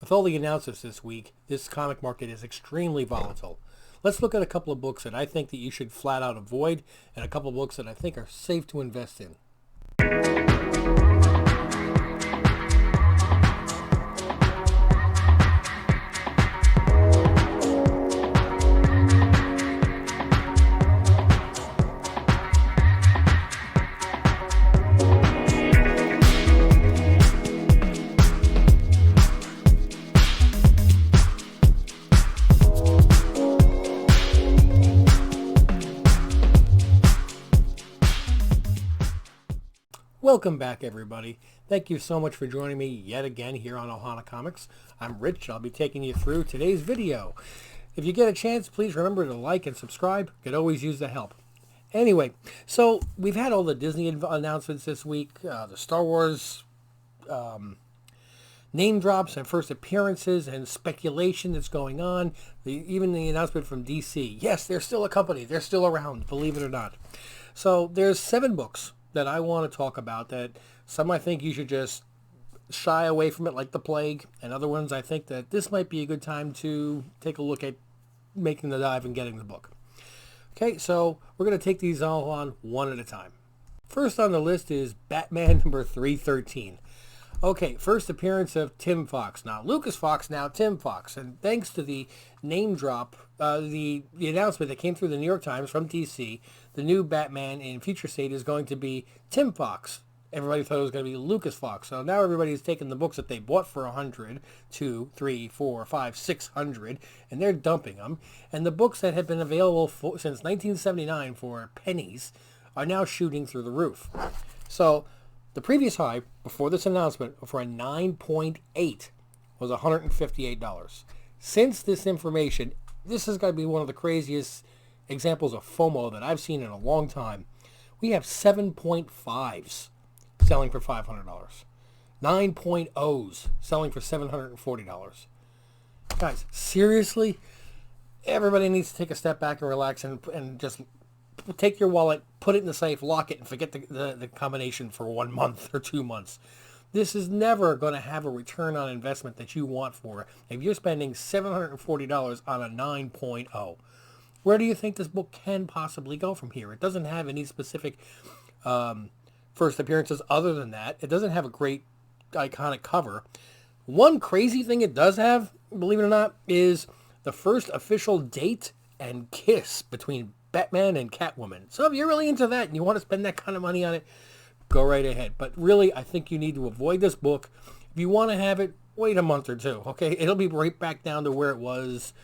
With all the announcements this week, this comic market is extremely volatile. Let's look at a couple of books that I think that you should flat out avoid and a couple of books that I think are safe to invest in. Welcome back, everybody. Thank you so much for joining me yet again here on Ohana Comics. I'm Rich. I'll be taking you through today's video. If you get a chance, please remember to like and subscribe. Could always use the help. Anyway, so we've had all the Disney announcements this week, the Star Wars name drops and first appearances and speculation that's going on. Even the announcement from DC. Yes, they're still a company. They're still around, believe it or not. So there's 7 books that I want to talk about that some I think you should just shy away from it like the plague, and other ones I think that this might be a good time to take a look at making the dive and getting the book. Okay, so we're going to take these all on one at a time. First on the list is Batman number 313. Okay, first appearance of Tim Fox. Not Lucas Fox, now Tim Fox. And thanks to the name drop, the announcement that came through the New York Times from DC, the new Batman in future state is going to be Tim Fox. Everybody thought it was going to be Lucas Fox. So now everybody's taking the books that they bought for 100, 2, 3, 4, 5, 600, and they're dumping them. And the books that have been available since 1979 for pennies are now shooting through the roof. So the previous high before this announcement for a 9.8 was $158. Since this information, this is going to be one of the craziest examples of FOMO that I've seen in a long time. We have 7.5s selling for $500. 9.0s selling for $740. Guys, seriously? Everybody needs to take a step back and relax and just take your wallet, put it in the safe, lock it, and forget the combination for 1 month or 2 months. This is never going to have a return on investment that you want for if you're spending $740 on a 9.0. Where do you think this book can possibly go from here? It doesn't have any specific first appearances other than that. It doesn't have a great iconic cover. One crazy thing it does have, believe it or not, is the first official date and kiss between Batman and Catwoman. So if you're really into that and you want to spend that kind of money on it, go right ahead. But really, I think you need to avoid this book. If you want to have it, wait a month or two, okay? It'll be right back down to where it was.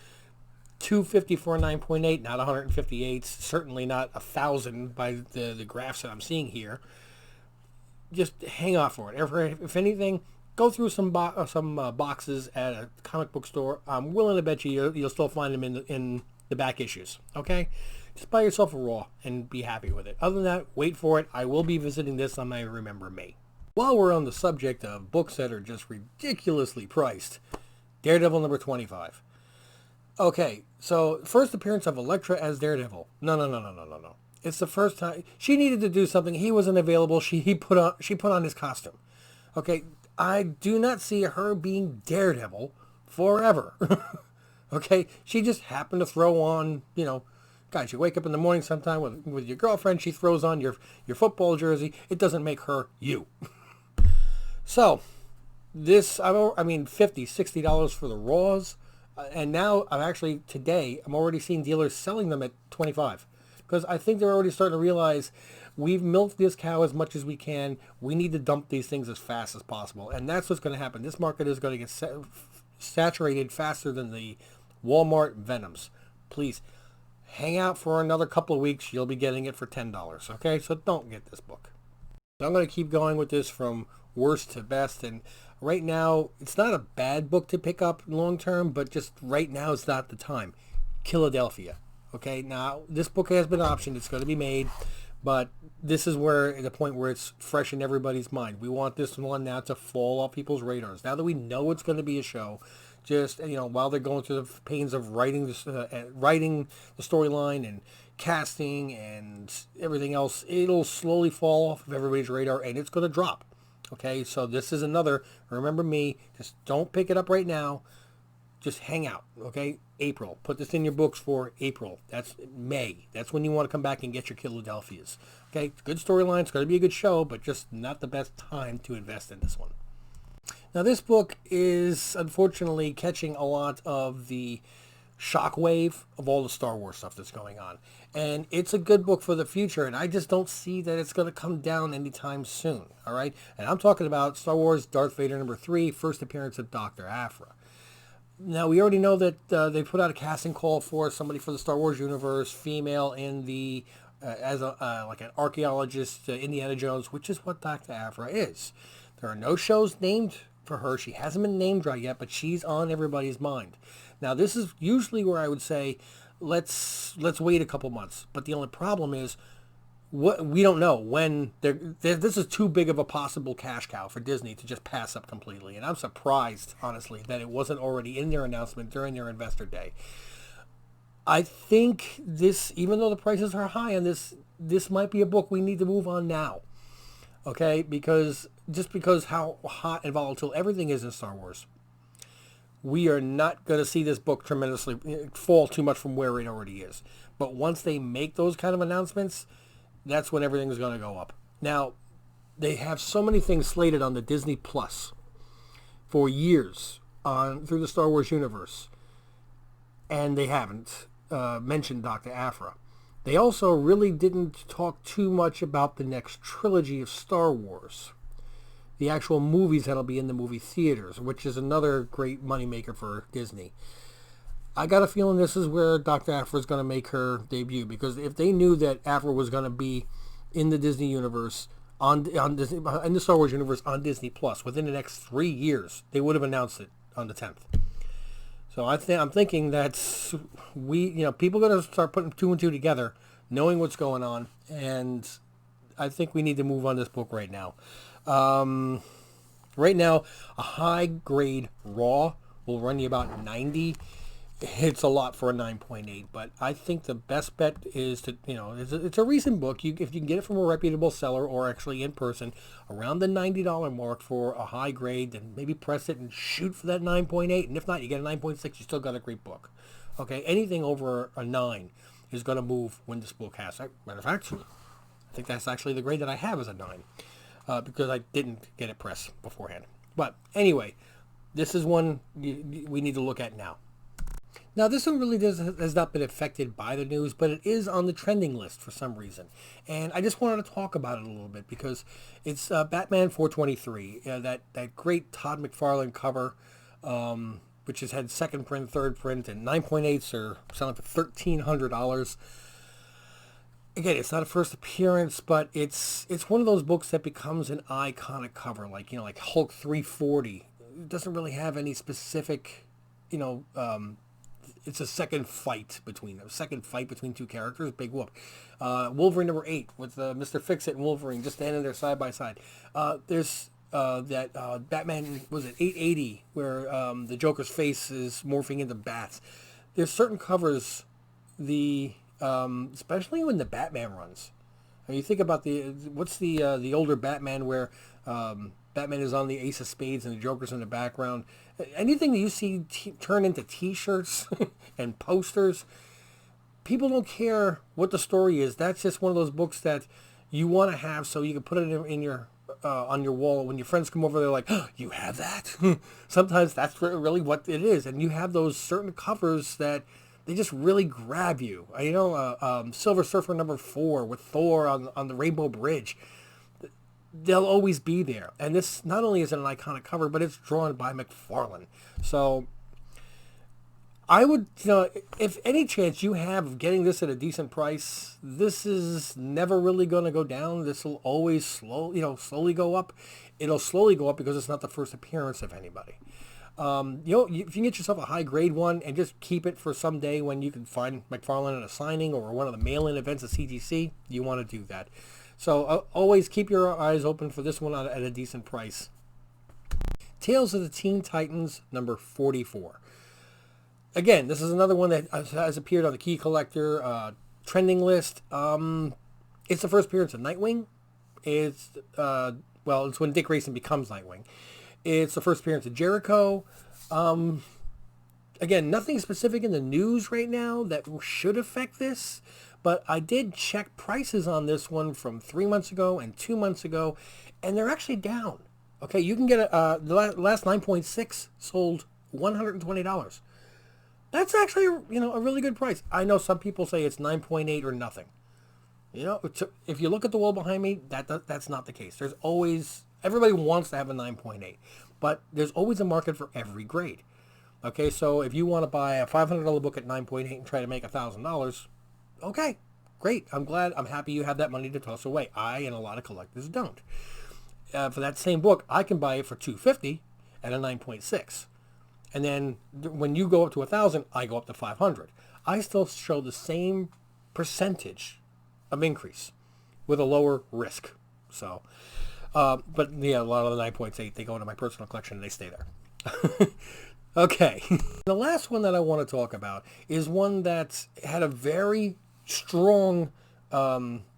250 for a 9.8, not 158, certainly not 1,000 by the graphs that I'm seeing here. Just hang off for it. If anything, go through some boxes at a comic book store. I'm willing to bet you'll still find them in the back issues, okay? Just buy yourself a raw and be happy with it. Other than that, wait for it. I will be visiting this on my Remember Me. While we're on the subject of books that are just ridiculously priced, Daredevil number 25. Okay, so first appearance of Elektra as Daredevil. No. It's the first time she needed to do something. He wasn't available. She put on his costume. Okay, I do not see her being Daredevil forever. Okay, she just happened to throw on, guys, you wake up in the morning sometime with your girlfriend, she throws on your football jersey. It doesn't make her you. So, this, $50, $60 for the Raws. And now, I'm already seeing dealers selling them at $25. Because I think they're already starting to realize we've milked this cow as much as we can. We need to dump these things as fast as possible. And that's what's going to happen. This market is going to get saturated faster than the Walmart Venoms. Please, hang out for another couple of weeks. You'll be getting it for $10. Okay? So don't get this book. So I'm going to keep going with this from worst to best. And right now, it's not a bad book to pick up long term, but just right now is not the time. Killadelphia. Okay, now this book has been optioned. It's going to be made, but this is where the point where it's fresh in everybody's mind. We want this one now to fall off people's radars. Now that we know it's going to be a show, just while they're going through the pains of writing the storyline and casting and everything else, it'll slowly fall off of everybody's radar, and it's going to drop. Okay, so this is another, remember me, just don't pick it up right now. Just hang out, okay? April. Put this in your books for April. That's May. That's when you want to come back and get your Killadelphias. Okay, good storyline. It's going to be a good show, but just not the best time to invest in this one. Now, this book is unfortunately catching a lot of the shockwave of all the Star Wars stuff that's going on. And it's a good book for the future, and I just don't see that it's going to come down anytime soon, all right? And I'm talking about Star Wars Darth Vader #3, first appearance of Dr. Aphra. Now, we already know that they put out a casting call for somebody for the Star Wars universe, female in the, as a like an archaeologist, Indiana Jones, which is what Dr. Aphra is. There are no shows named for her. She hasn't been named right yet, but she's on everybody's mind. Now, this is usually where I would say, let's wait a couple months. But the only problem is, what we don't know when this is too big of a possible cash cow for Disney to just pass up completely. And I'm surprised, honestly, that it wasn't already in their announcement during their investor day. I think this, even though the prices are high on this might be a book we need to move on now. Okay, because how hot and volatile everything is in Star Wars, we are not going to see this book tremendously fall too much from where it already is. But once they make those kind of announcements, that's when everything's going to go up. Now, they have so many things slated on the Disney Plus for years through the Star Wars universe, and they haven't mentioned Dr. Aphra. They also really didn't talk too much about the next trilogy of Star Wars, the actual movies that'll be in the movie theaters, which is another great moneymaker for Disney. I got a feeling this is where Dr. Aphra is going to make her debut, because if they knew that Aphra was going to be in the Disney universe, in the Star Wars universe on Disney Plus within the next 3 years, they would have announced it on the 10th. So I'm thinking that people are going to start putting 2 and 2 together, knowing what's going on, and I think we need to move on this book right now. Right now, a high grade raw will run you about 90. It's a lot for a 9.8, but I think the best bet is to, it's a recent book. If you can get it from a reputable seller or actually in person, around the $90 mark for a high grade, then maybe press it and shoot for that 9.8. And if not, you get a 9.6, you still got a great book. Okay, anything over a 9 is going to move when this book has. Matter of fact, I think that's actually the grade that I have as a 9, because I didn't get it pressed beforehand. But anyway, this is one we need to look at now. Now, this one really has not been affected by the news, but it is on the trending list for some reason. And I just wanted to talk about it a little bit because it's Batman 423, that great Todd McFarlane cover, which has had second print, third print, and 9.8s are selling for $1,300. Again, it's not a first appearance, but it's one of those books that becomes an iconic cover, like Hulk 340. It doesn't really have any specific, it's a second fight between two characters. Big whoop. Wolverine #8 with Mr. Fix-It and Wolverine just standing there side by side. There's that Batman, was it 880, where the Joker's face is morphing into bats. There's certain covers, especially when the Batman runs. You think about the older Batman where Batman is on the Ace of Spades and the Joker's in the background. Anything that you see turn into T-shirts and posters, people don't care what the story is. That's just one of those books that you want to have so you can put it in your on your wall. When your friends come over, they're like, oh, you have that? Sometimes that's really what it is. And you have those certain covers that they just really grab you. Silver Surfer #4 with Thor on the Rainbow Bridge. They'll always be there. And this not only is it an iconic cover, but it's drawn by McFarlane. So I would, if any chance you have of getting this at a decent price, this is never really going to go down. This will always slowly go up. It'll slowly go up because it's not the first appearance of anybody. If you can get yourself a high grade one and just keep it for some day when you can find McFarlane at a signing or one of the mail-in events at CGC, you want to do that. So always keep your eyes open for this one at a decent price. Tales of the Teen Titans #44. Again, this is another one that has appeared on the Key Collector trending list. It's the first appearance of Nightwing. It's well, it's when Dick Grayson becomes Nightwing. It's the first appearance of Jericho. Again, nothing specific in the news right now that should affect this, but I did check prices on this one from 3 months ago and 2 months ago, and they're actually down. Okay, you can get the last 9.6 sold $120. That's actually, a really good price. I know some people say it's 9.8 or nothing. If you look at the wall behind me, that's not the case. There's always, everybody wants to have a 9.8, but there's always a market for every grade. Okay, so if you want to buy a $500 book at 9.8 and try to make $1,000, okay, great. I'm happy you have that money to toss away. I and a lot of collectors don't. For that same book, I can buy it for $250 at a 9.6. And then when you go up to 1,000, I go up to 500. I still show the same percentage of increase with a lower risk. So, but yeah, a lot of the 9.8, they go into my personal collection and they stay there. Okay. The last one that I want to talk about is one that had a very strong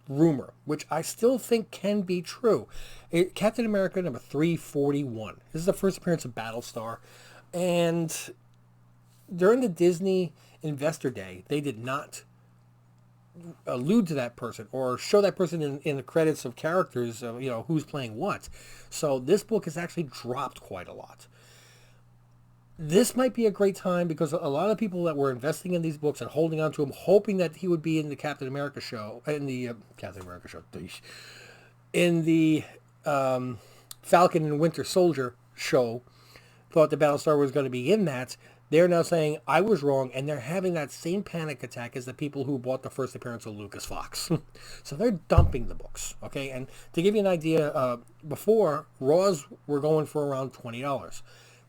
rumor, which I still think can be true. Captain America number 341. This is the first appearance of Battlestar. And during the Disney Investor Day, they did not allude to that person or show that person in the credits of characters, who's playing what. So this book has actually dropped quite a lot. This might be a great time because a lot of people that were investing in these books and holding on to them, hoping that he would be in the Captain America show, in the Falcon and Winter Soldier show, thought the Battlestar was going to be in that. They're now saying, I was wrong, and they're having that same panic attack as the people who bought the first appearance of Lucas Fox. So they're dumping the books, okay? And to give you an idea, before, Raws were going for around $20.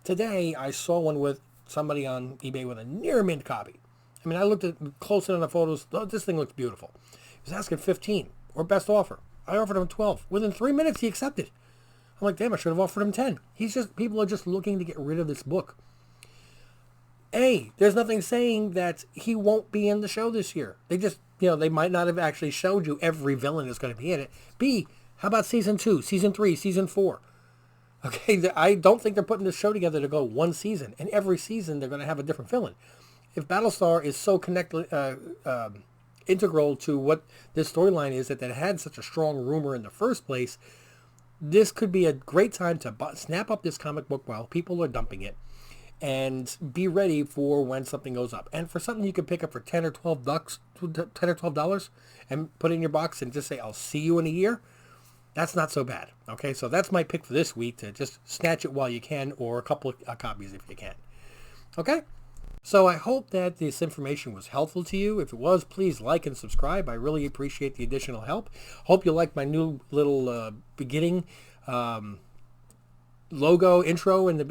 Today, I saw one with somebody on eBay with a near mint copy. I mean, I looked at closer on the photos. Oh, this thing looks beautiful. He was asking 15 or best offer. I offered him 12. Within 3 minutes, he accepted. I'm like, damn, I should have offered him 10. People are just looking to get rid of this book. A, there's nothing saying that he won't be in the show this year. They just, they might not have actually showed you every villain that's going to be in it. B, how about season 2, season 3, season 4? Okay, I don't think they're putting this show together to go one season, and every season they're going to have a different villain. If Battlestar is so integral to what this storyline is that had such a strong rumor in the first place, this could be a great time to snap up this comic book while people are dumping it, and be ready for when something goes up. And for something you can pick up for $10 or $12, and put in your box and just say, I'll see you in a year. That's not so bad. Okay, so that's my pick for this week, to just snatch it while you can, or a couple of copies if you can. Okay, so I hope that this information was helpful to you. If it was, please like and subscribe. I really appreciate the additional help. Hope you like my new little beginning logo intro, and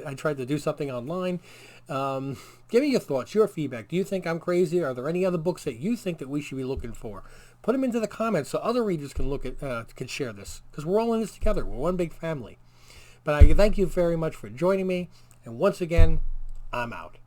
I tried to do something online. Give me your thoughts, your feedback. Do you think I'm crazy? Are there any other books that you think that we should be looking for? Put them into the comments so other readers can can share this, because we're all in this together. We're one big family. But I thank you very much for joining me, and once again, I'm out.